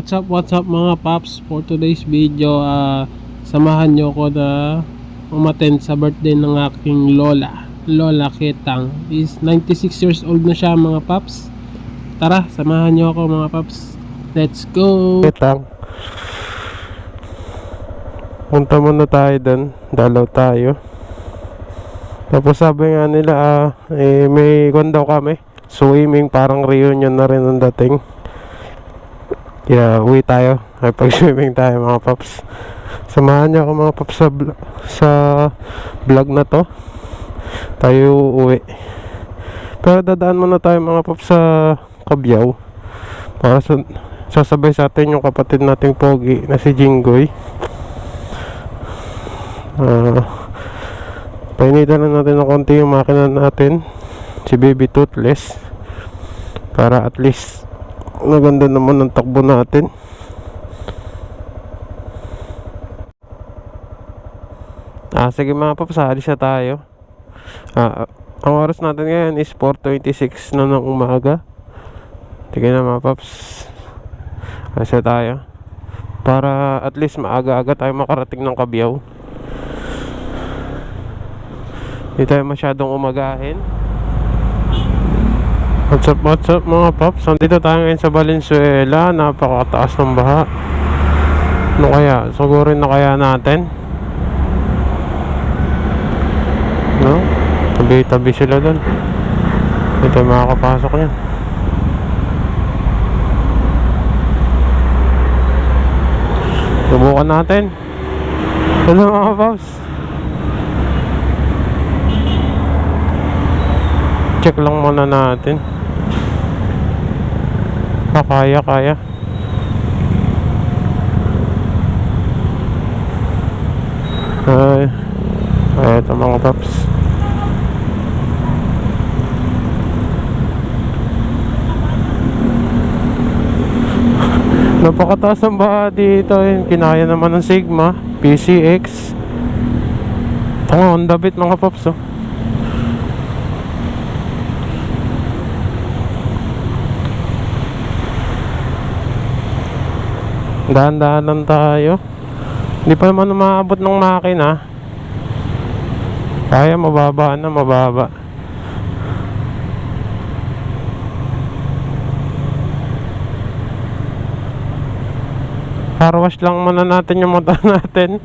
What's up mga paps? For today's video, samahan nyo ko na umattend sa birthday ng aking Lola Ketang. Is 96 years old na siya mga paps. Tara, samahan nyo ako mga paps. Let's go! Ketang, punta muna tayo doon. Dalaw tayo. Tapos sabi nga nila, may kwan daw kami. Swimming, parang reunion na rin ang dating. Kaya uwi tayo. Ay pag-swimming tayo mga paps. Samahan niyo ako mga paps sa vlog na to. Tayo uwi. Pero dadaan muna tayo mga paps sa Cabiao. Para sasabay sa atin yung kapatid nating pogi na si Jinggoy. Painitan lang natin ng konti yung makina natin, si Baby Toothless, para at least maganda naman ang takbo natin. Sige mga paps, alis na tayo. Ang oras natin ngayon is 4:26 na ng umaga. Tignan na mga paps, alis na tayo para at least maaga-aga tayo makarating ng Cabiao. Hindi tayo masyadong umagahin. What's up mga paps? Nandito tayo ngayon sa Valenzuela. Napakataas ng baha. Ano kaya? Sugurin na kaya natin? No? Tabi-tabi sila doon. Hindi tayo makakapasok yan. Subukan natin. Ano mga paps? Check lang muna natin. Kaya. Ay, ito mga paps. Napakataas ang baha dito. Kinaya naman ng Sigma PCX. Ito nga, Honda Beat mga paps. Dahan-dahan lang tayo. Hindi pa naman umaabot ng makina. Kaya mababa na, mababa. Car wash lang muna natin yung motor natin.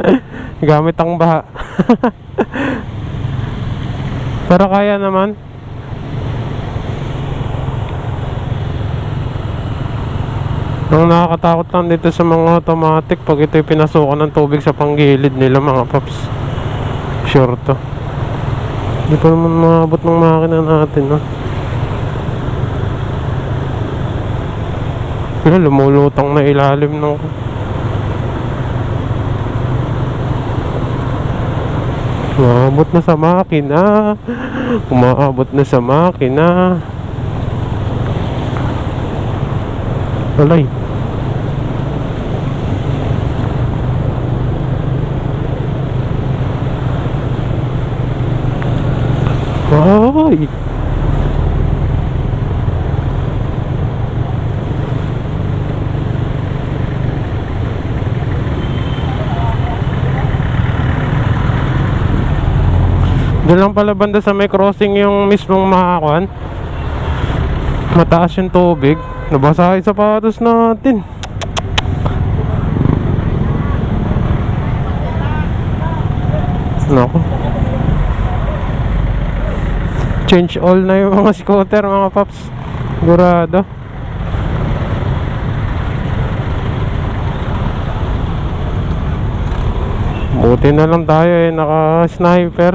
Gamit ang baha. Pero kaya naman. Ang nakakatakot lang dito sa mga automatic, pag ito'y pinasukan ng tubig sa panggilid nila mga paps, sure to. Hindi pa naman maabot ng makina natin, no? Pero lumulutang na ilalim ng umaabot na sa makina. Umaabot na sa makina. Alay. Ay. Diyan lang pala banda sa may crossing yung mismong makakuan. Mataas yung tubig. Nabasa yung sapatos natin. Nako. Change all na yung mga scooter mga paps. Sigurado. Buti na lang tayo naka-sniper.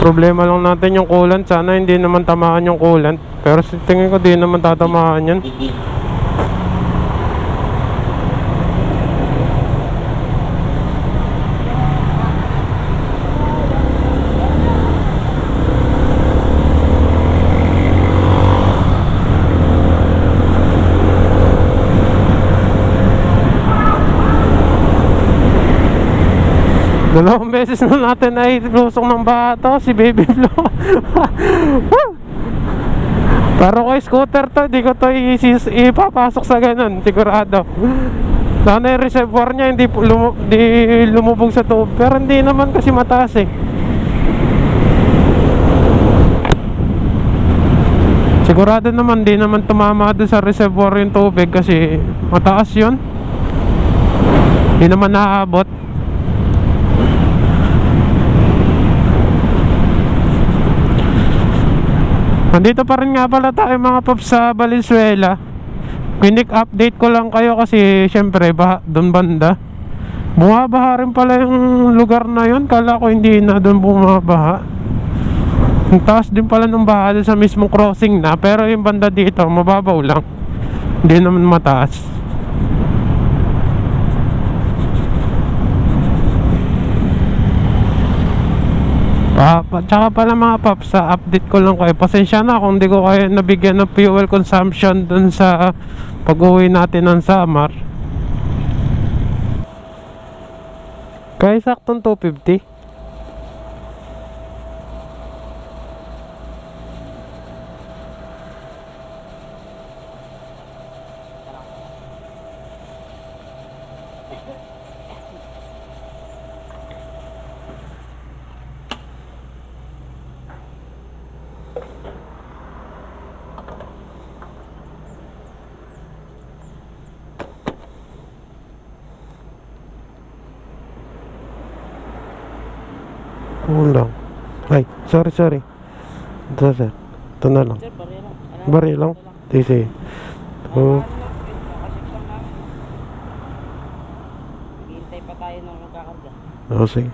Problema lang natin yung coolant. Sana hindi naman tamaan yung coolant. Pero tingin ko di naman tatamaan yan. Dalawang beses na natin ay lusong ng bato si Baby Flo. Pero kay scooter to, di ko to ipapasok sa ganun, sigurado. Sana yung reservoir niya hindi lumubog sa tubig. Pero hindi naman kasi mataas eh. Sigurado naman, di naman tumama doon sa reservoir yung tubig kasi mataas yun. Hindi naman naaabot. Nandito pa rin nga pala tayo mga paps sa Valenzuela. Quick update ko lang kayo kasi syempre doon banda bumabaha rin pala yung lugar na yun. Kala ko hindi na doon bumabaha. Ang taas din pala ng baha sa mismong crossing na. Pero yung banda dito mababaw lang, hindi naman mataas. Tsaka pala mga paps, sa update ko lang kayo, pasensya na kung di ko kayo nabigyan ng fuel consumption dun sa pag-uwi natin ng Samar. Kaya saktong 250. Kulang. Ay, sorry. Ito sir. Ito na lang. Sir, bari lang. Bari lang. Sige. Oh. Hintay pa tayo ng magkakarga. Oh, sige.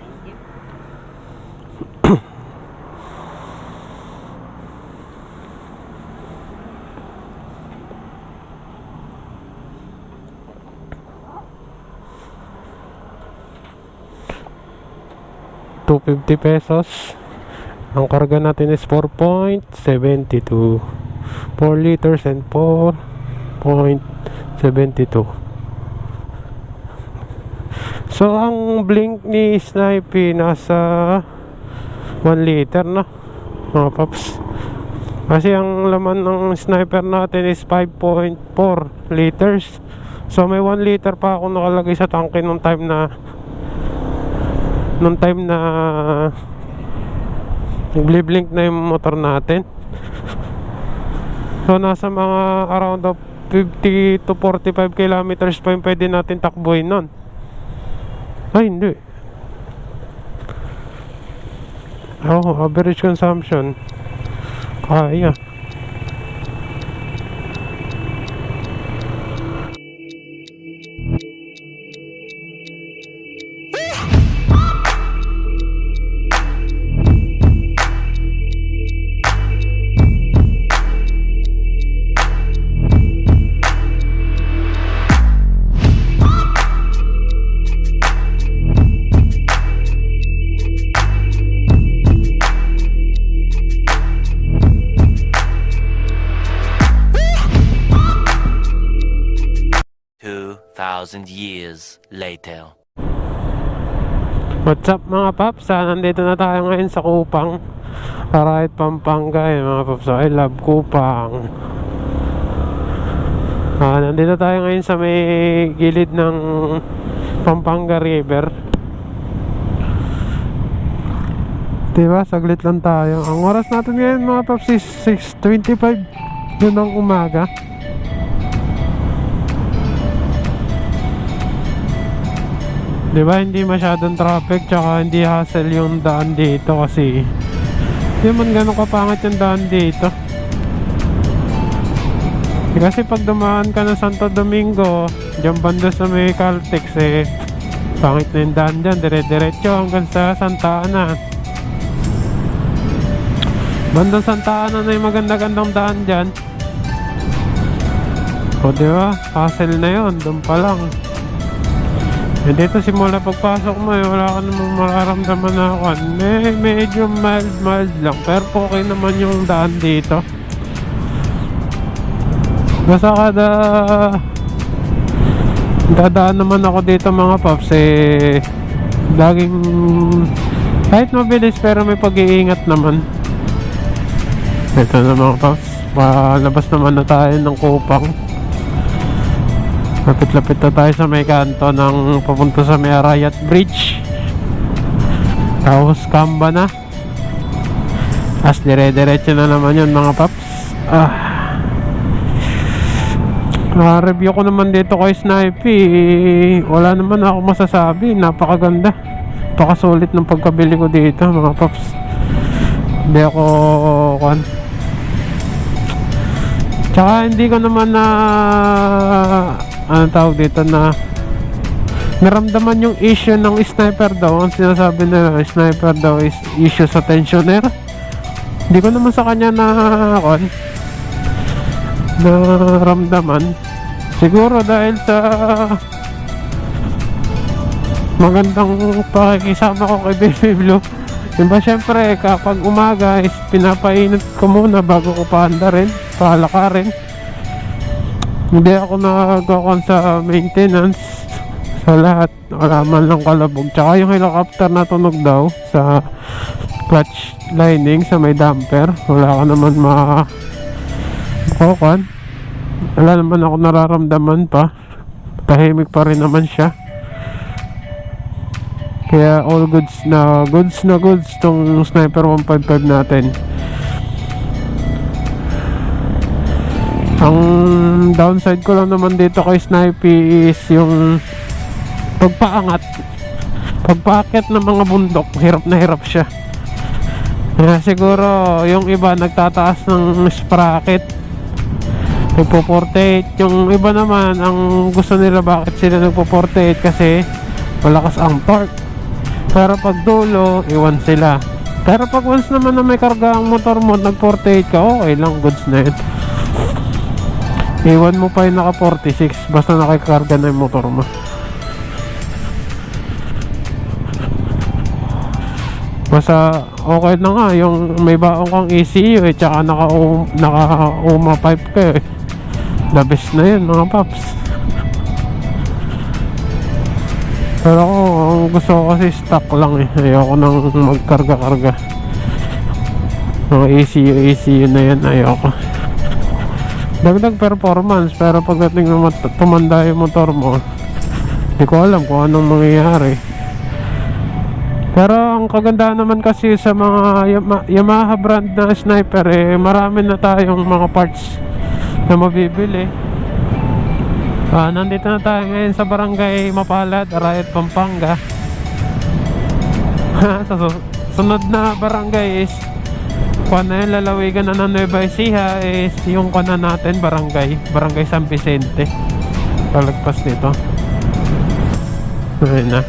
₱250. Ang karga natin is 4.72. 4 liters and 4.72. So ang blink ni Snipey nasa 1 liter na mga paps. Kasi ang laman ng sniper natin is 5.4 liters. So may 1 liter pa ako nakalagay sa tangke nung time na nagbliblink na yung motor natin. So nasa mga around of 50 to 45 kilometers pa yung pwede natin takbuhin nun. Ay hindi, average consumption kaya. Thousand years later. What's up mga paps? Nandito na tayo ngayon sa Kupang, Arayat, Pampanga mga paps. I love Kupang. Nandito tayo ngayon sa may gilid ng Pampanga River. Diba? Saglit lang tayo. Ang oras natin ngayon mga paps is 6:25 yun ng umaga. Diba, hindi masyadong traffic, tsaka hindi hassle yung daan dito kasi hindi man ganun kapangit yung daan dito. Kasi pag dumaan ka ng Santo Domingo, dyan banda sa may Caltex pangit na yung daan dyan, dire-diretso hanggang sa Santa Ana. Bandang Santa Ana na yung maganda-gandang daan dyan. O diba, hassle na yun, doon pa lang. Dito simula pagpasok mo wala ka namang mararamdaman na ako. Medyo mild lang, pero okay naman yung daan dito. Basta kada dadaan naman ako dito mga paps laging kahit mabilis pero may pag-iingat naman. Ito na mga paps. Palabas naman na tayo ng Kupang. Lapit-lapit na tayo sa may kanto ng papunta sa may Arayat Bridge. Tapos Kamba na. As dire-diretso na naman yun mga paps. Review ko naman dito kay Snipey. Wala naman ako masasabi. Napakaganda. Napakasulit ng pagkabili ko dito mga paps. Hindi ako tsaka hindi ko naman na ano tawag dito na naramdaman yung issue ng sniper daw. Ang sinasabi nila sniper daw is issue sa tensioner. Hindi ko naman sa kanya naramdaman. Siguro dahil sa magandang pakikisama ko kay Baby Blue. Diba syempre kapag umaga is pinapainit ko muna bago ko paanda rin, palakarin. Hindi ako nagkakon sa maintenance sa lahat. Wala man lang kalabog. Tsaka yung helicopter na tunog daw sa clutch lining sa may damper. Wala ka naman makakon. Wala naman ako nararamdaman pa. Tahimik pa rin naman siya. Kaya all goods na goods tong Sniper 155 natin. Ang downside ko lang naman dito kay Snipey is yung pagpaakyat ng mga bundok. Hirap na hirap siya. Kaya siguro yung iba nagtataas ng sprocket, nagpo-48. Yung iba naman ang gusto nila bakit sila nagpo-48 kasi malakas ang torque. Pero pag dulo, iwan sila. Pero pag once naman na may karga ang motor mo, nag-48 ka, okay lang, goods na yun. Iwan mo pa yung naka 46 basta nakikarga na yung motor mo. Basta okay na nga yung may baong kang ECU tsaka naka-UMA pipe ka eh. The best na yun mga paps. Pero ako, ang gusto ko kasi stock lang eh. Ayoko nang magkarga-karga. Mga ECU na yan, ayoko. Dagdag performance, pero pagdating na tumanda yung motor mo, hindi ko alam kung anong mangyayari. Pero ang kagandahan naman kasi sa mga Yamaha brand na Sniper eh, marami na tayong mga parts na mabibili. Nandito na tayo ngayon sa Barangay Mapalad, Arayat, Pampanga. Sunod na barangay is kung na yung lalawigan na ng Nueva Ecija is yung kuna natin barangay San Vicente. Palagpas nito ayun na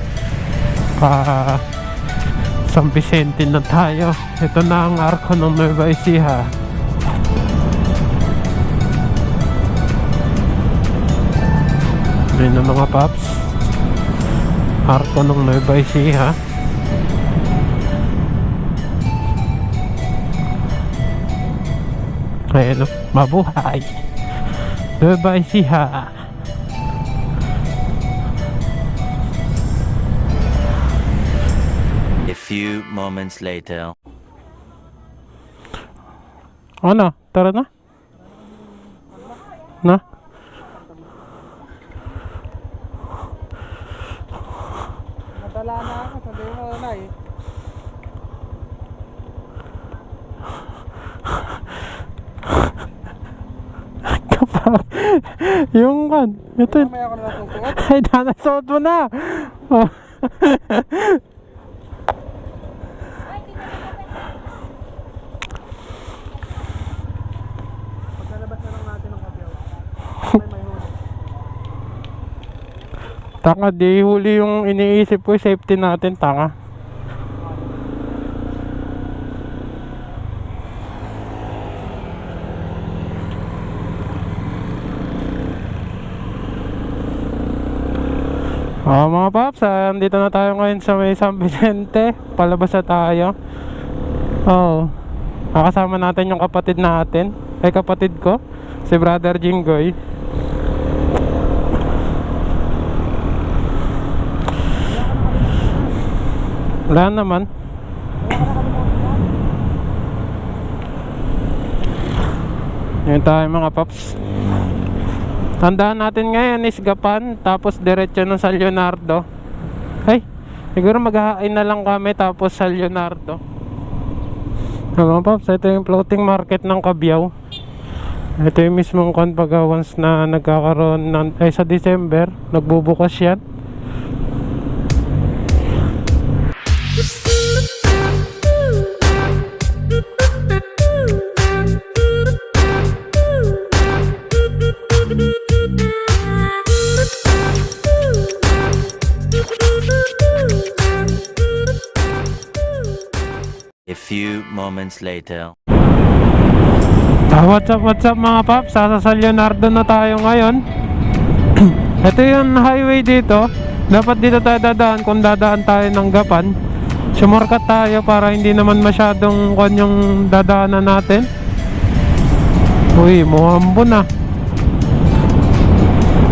San Vicente na tayo. Ito na ang arko ng Nueva Ecija. Ayun na mga paps, arko ng Nueva Ecija. Ayun o, mabuhay Nueva Ecija. A few moments later. Ano? Tara na? Na? Nadala na ako, sabi mo na eh. Kapag yung kan ito Mamaya ako na nasusuot. ay nanasuot mo na. Oh. Pagkalabas na lang natin ng kabyaw. May huli. Tanga, di huli yung iniisip ko, safety natin, tanga. Mga paps, andito na tayo ngayon sa may San Vicente. Palabas na tayo. Nakasama natin yung kapatid natin. Ay, kapatid ko, si Brother Jinggoy. Wala naman. Ngayon tayo mga paps. Tandaan natin ngayon is Gapan, tapos diretso ng San Leonardo. Ay, siguro maghahain na lang kami tapos San Leonardo. Mga paps, ito yung floating market ng Cabiao. Ito yung mismong pagka once na nagkakaroon ng, sa December, nagbubukas yan. A few moments later. What's up mga paps, sa San Leonardo na tayo ngayon. Ito yung highway dito. Dapat dito tayo dadaan kung dadaan tayo ng Gapan. Sumorkat tayo para hindi naman masyadong yung dadaanan natin. Uy, muhambo na.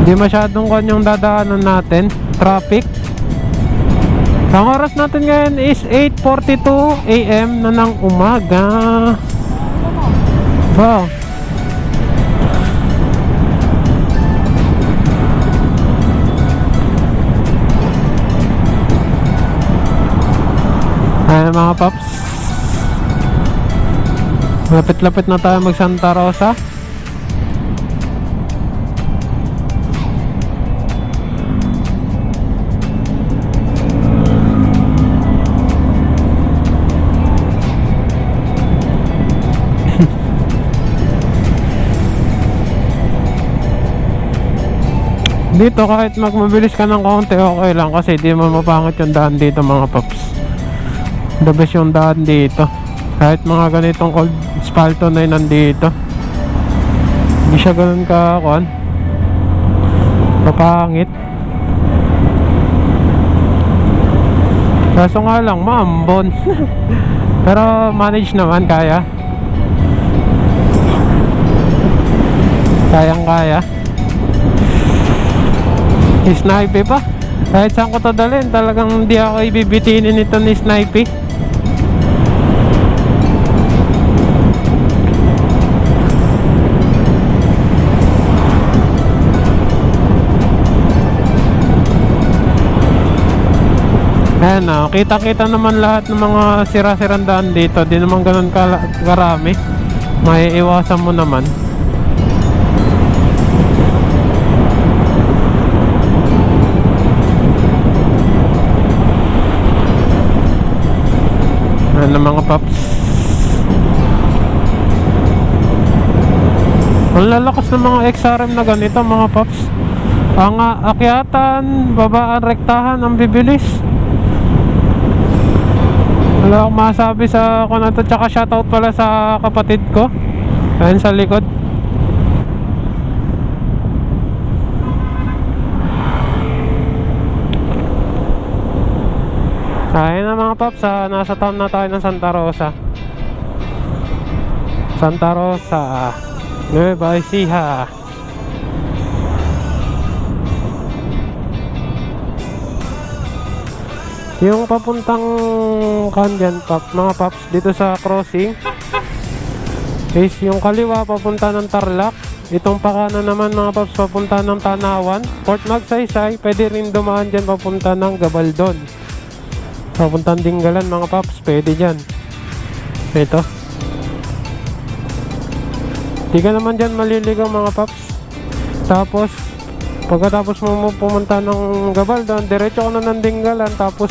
Hindi masyadong yung dadaanan natin. Traffic. Ang oras natin ngayon is 8:42 AM na ng umaga. Wow. Ayan mga paps, lapit-lapit na tayo mag Santa Rosa. Dito kahit magmabilis ka ng kaunti okay lang kasi di mo mapangit yung daan dito mga paps. The best yung daan dito. Kahit mga ganitong cold spalto na yun nandito, hindi siya ganun mapangit. Kaso nga lang maambon. Pero manage naman, kaya. Kayang kaya. Snipe pa. Kahit saan ko to dalhin, talagang hindi ako ibibitinin ito ni Snipe. Ayan o, kita-kita naman lahat ng mga sira-sirang daan dito. Di naman ganun karami. Maiiwasan mo naman. Ayan na mga paps. Ang lalakas ng mga XRM na ganito mga paps. Ang akyatan, babaan, rektahan, ang bibilis. Wala akong masabi sa to. Tsaka shoutout pala sa kapatid ko. Ayan sa likod. Ayan na mga paps, nasa town na tayo ng Santa Rosa. Santa Rosa, Nueva Ecija. Yung papuntang Kandian mga paps, dito sa crossing is yung kaliwa papunta ng Tarlac. Itong pakanan naman mga paps papunta ng Tanawan, Port Magsaysay. Pwede rin dumaan dyan papunta ng Gabaldon, papuntang Dingalan mga paps, pwede dyan. Ito, di ka naman dyan maliligaw mga paps. Tapos pagkatapos mo pumunta ng Gabaldon, diretso ka na ng Dingalan, tapos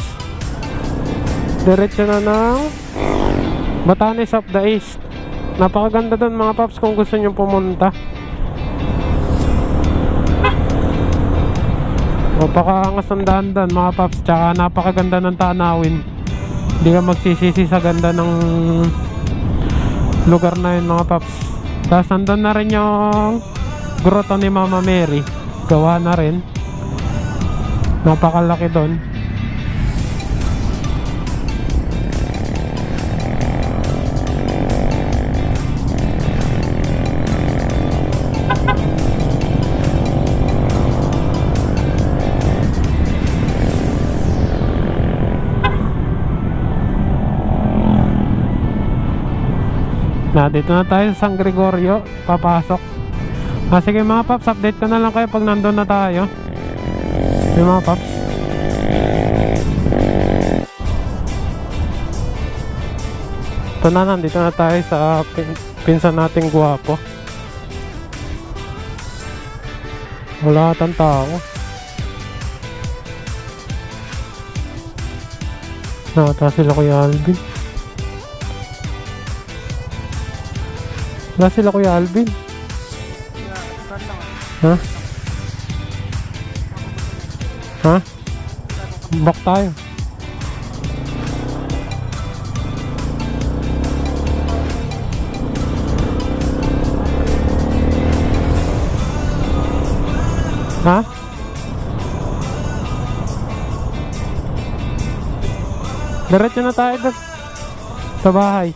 diretso na ng Batanes of the East. Napakaganda doon mga paps kung gusto nyo pumunta. Napakaangas ng daan doon mga paps, tsaka napakaganda ng tanawin. Hindi ka magsisisi sa ganda ng lugar na yun mga paps. Tapos nandun na rin yung grotto ni Mama Mary, gawa na rin, napakalaki doon. Dito na tayo sa San Gregorio. Papasok. Sige mga paps, update ko na lang kayo pag nandun na tayo. Sige mga paps. Ito na, nandito na tayo sa pinsan nating gwapo. Wala atang tao. Nakata sila Kuya Alvin. Wala sila Kuya Alvin. Ha? Ha? Bak tayo. Ha? Diretso na tayo doon sa bahay.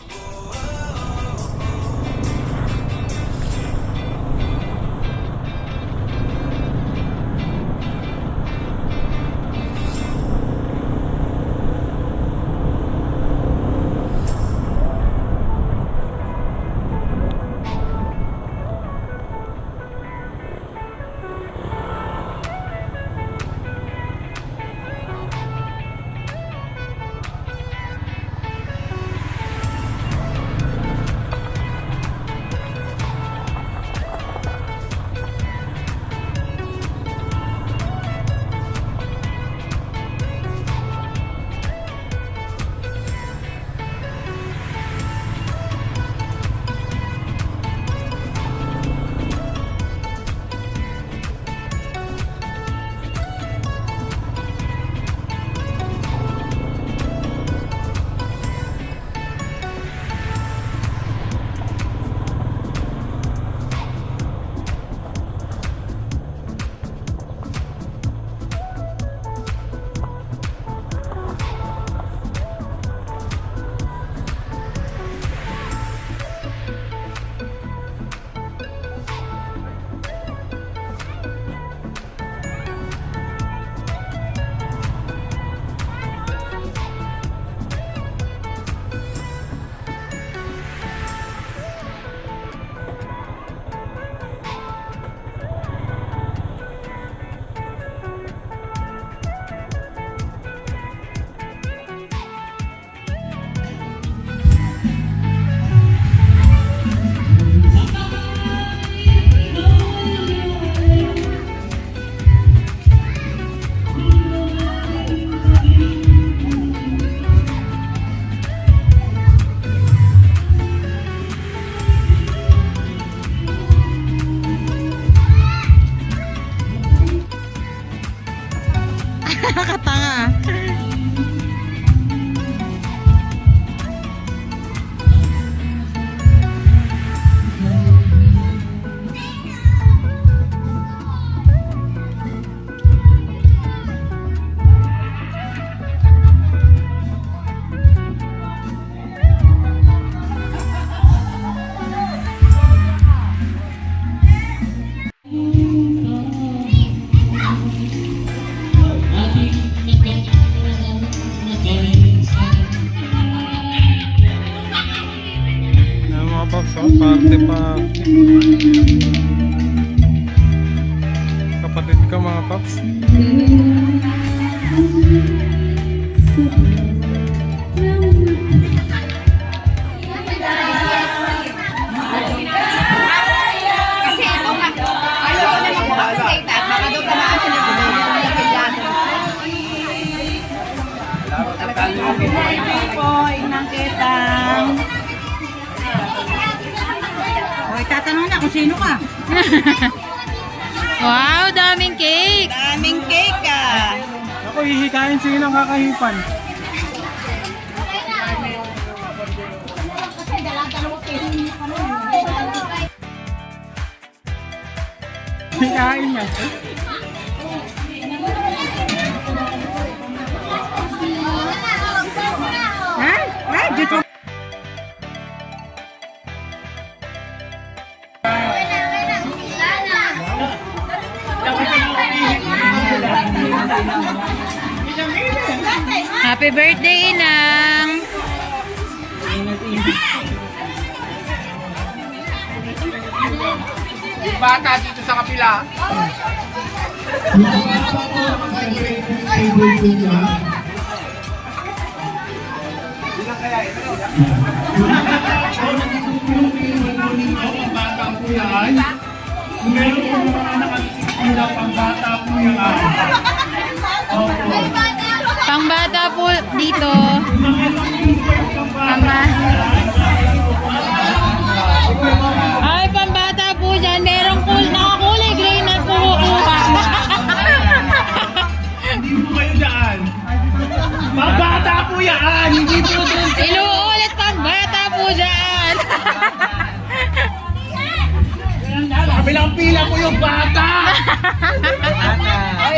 Nakakatanga. Mga paps, parte pa. Kapatid ka mga paps. Kasi ito nga, ayaw na mag-update at baka daw tamaan sila Happy birthday po, Inang Ketang. O, itatanong na kung sino ka. Wow, daming cake! Daming cake ah. Ako hihikain sige ng kakahipan. Hikain niya. Ha? Ay, dito. Happy birthday, Inang! bata dito sa kapila. Bata po yan. Meron po mga nakasila pang bata po yan. Pangbata po dito. Ay, pambata po dyan. Merong nakakulay gray na po. Hindi po kayo dyan. Pambata po yan. Hindi po doon. Inuulit pambata po dyan. Kabilang pila po yung bata. Ay,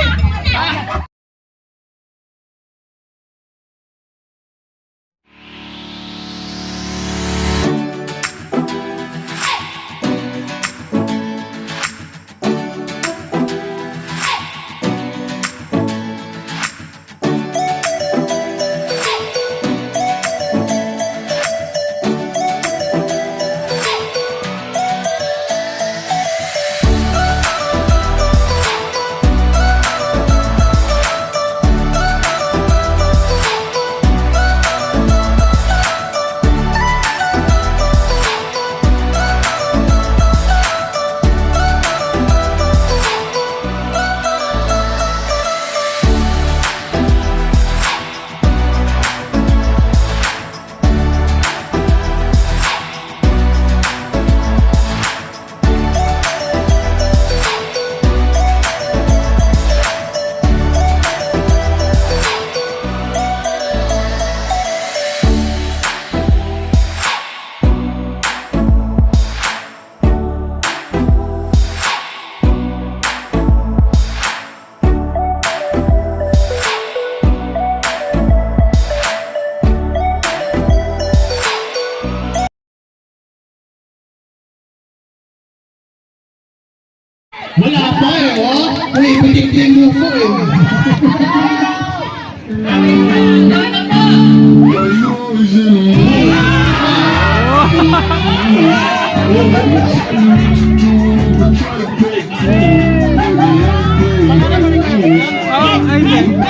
wala pa eh, oh. Uy, pitik-tik mo po eh.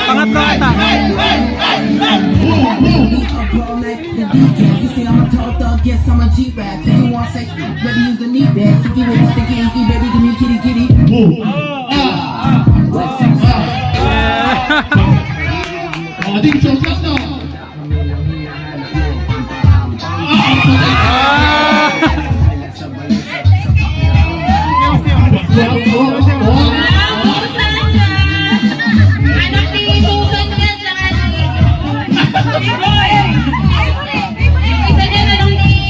Pangatlo ata. You say I'm a tall thug, guess I'm a G-Rap. If you want sex, baby, use the knee pad. Sticky with the sticky inky, baby, give me kitty kitty. Ating chokas na. Anak ni Susan yan, tsaka ni... Isa niya na lang ni...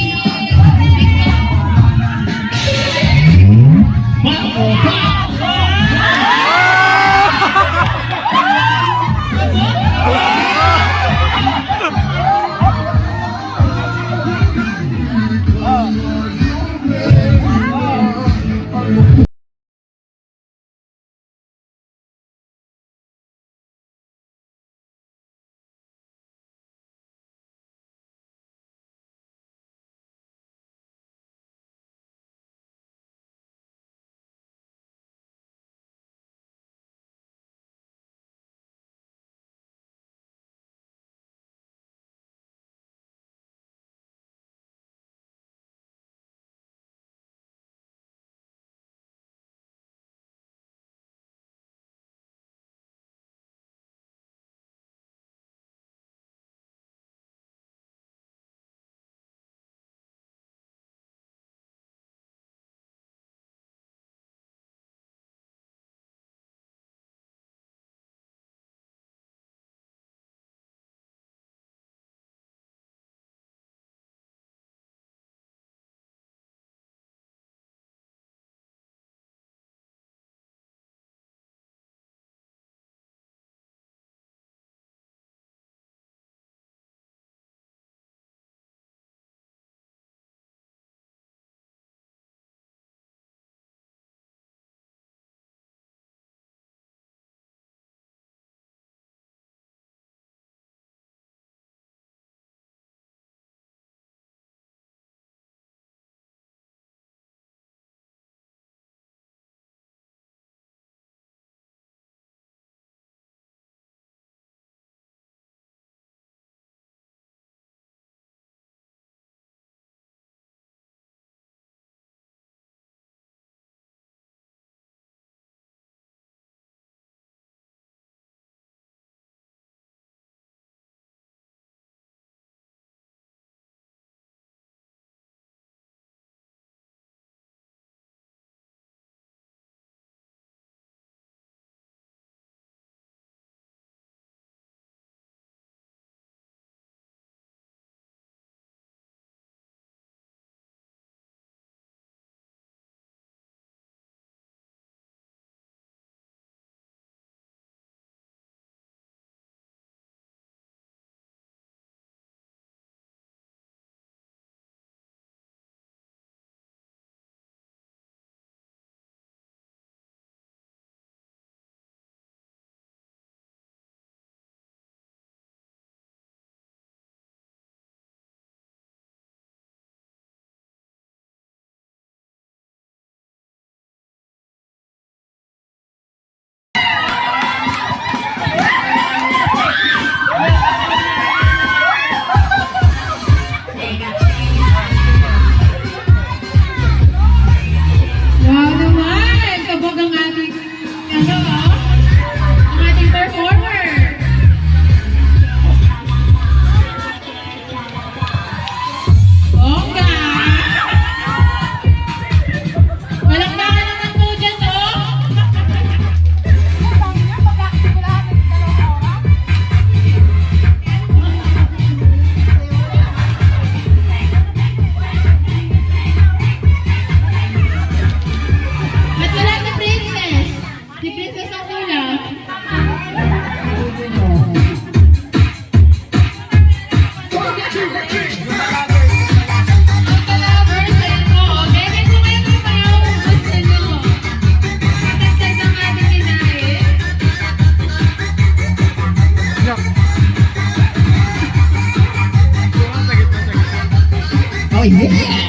yeah!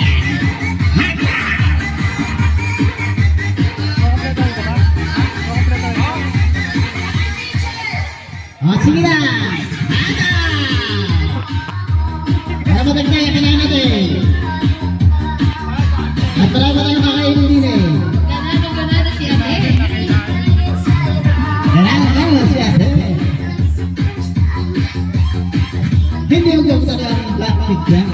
Sige na! Ata! Para matagna yung kailangan natin. At para ba tayo kakainin din eh. Ganado si Ate. Ganado si Ate. Hindi yung gawin talaga ang black pig yan.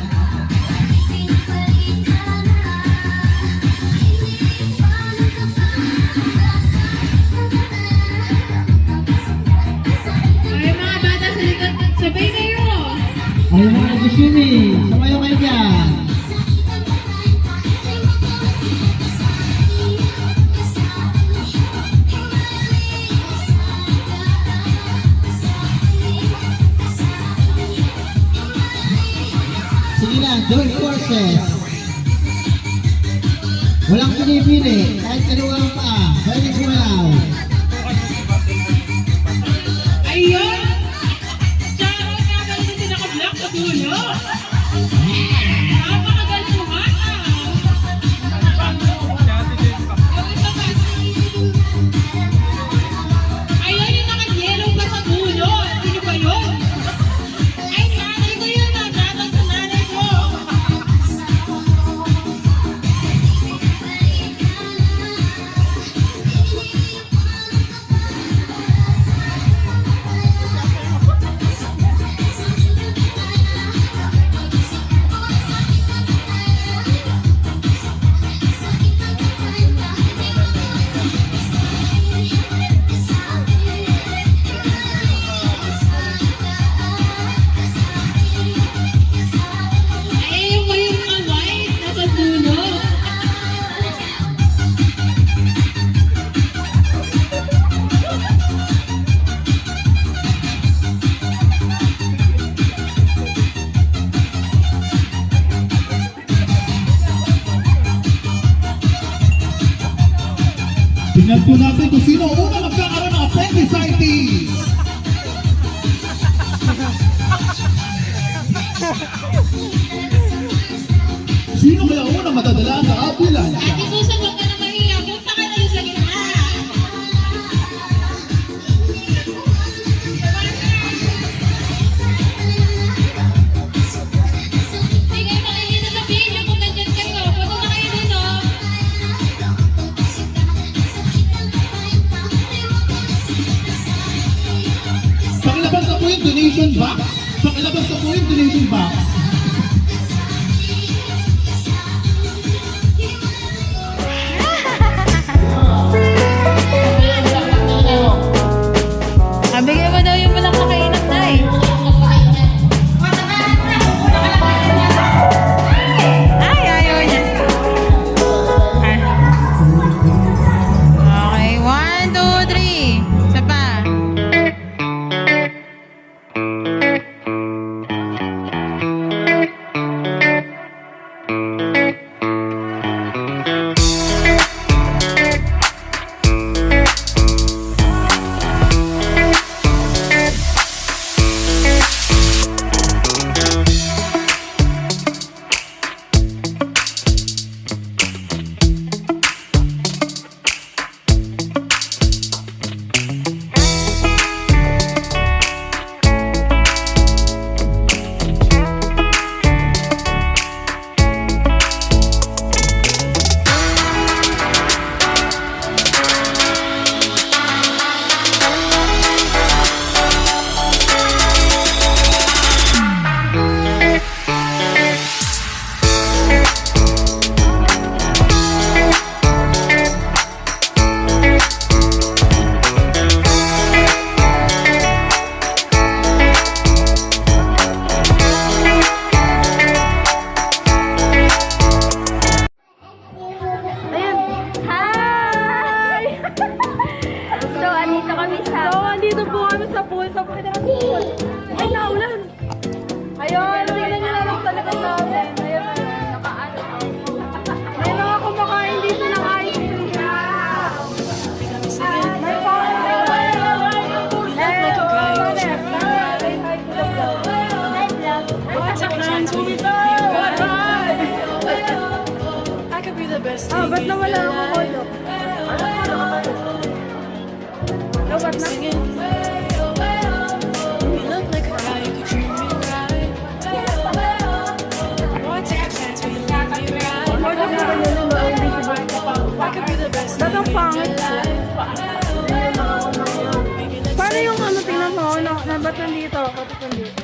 Ay, mga bata sa likod, sabay kayo. Ay, mga kusumi, sumayo kayo dyan. Sige na, join forces. Walang pinipili, kahit kanuwang pa, pwede sumalaw. Ayun! Charo nga galing din naka-block sa dulo. Napakagaling mo nga. Yung isa pa. Ayun yung naka-yellow pa sa dulo. Sino ba yun? Ay, nanay ko yun. Datang sa nanay ko. Ayun ko yung white na sa dulo. Tingnan po natin kung sino ang unang magkakaroon ng appendicitis. Sino kaya unang matadala sa ambulance? Ate Susan, huwag ka na mahiya. Punta ka na sa gitna. Hindi kayo makikita sa video kung nandyan kayo. Punta na kayo dito. Pakilabas na po yung donation box. Pakilabas na po yung donation box. Bigyan mo daw yung walang nakainap na eh. Ay, ayaw niya. Okay, 1, 2, 3. Isa pa. Ah, ba't nawala ako holo? Ba't na? Holo na kayo na mga invisible. Ba't ang pangit ko? Paano yung ano tingnan mo? Ba't nandito? Ba't nandito?